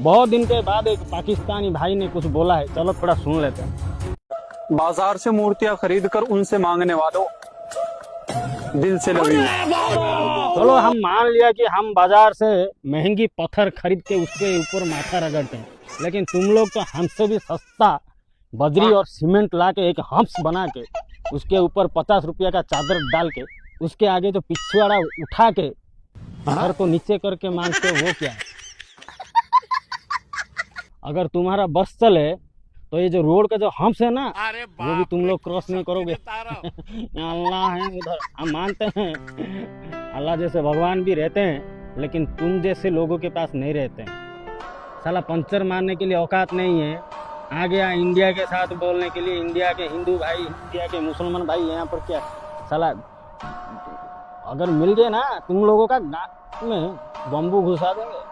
बहुत दिन के बाद एक पाकिस्तानी भाई ने कुछ बोला है, चलो थोड़ा सुन लेते हैं। बाजार से मूर्तियां खरीद कर उनसे मांगने वालों, दिल से लव यू। चलो हम मान लिया कि हम बाजार से महंगी पत्थर खरीद के उसके ऊपर माथा रगड़ते हैं, लेकिन तुम लोग तो हमसे भी सस्ता बजरी और सीमेंट ला के एक हम्स बना के उसके ऊपर 50 रुपया का चादर डाल के उसके आगे जो पिछवाड़ा उठा के घर को नीचे करके मांगते हो, वो क्या है? अगर तुम्हारा बस चले तो ये जो रोड का जो हम्स है ना, वो भी तुम लोग क्रॉस नहीं करोगे। अल्लाह है उधर, हम मानते हैं अल्लाह जैसे भगवान भी रहते हैं, लेकिन तुम जैसे लोगों के पास नहीं रहते हैं। साला पंचर मारने के लिए औकात नहीं है, आ गया इंडिया के साथ बोलने के लिए। इंडिया के हिंदू भाई, इंडिया के मुसलमान भाई यहाँ पर क्या साला, अगर मिल गए ना तुम लोगों का नाक में बम्बू घुसा देंगे।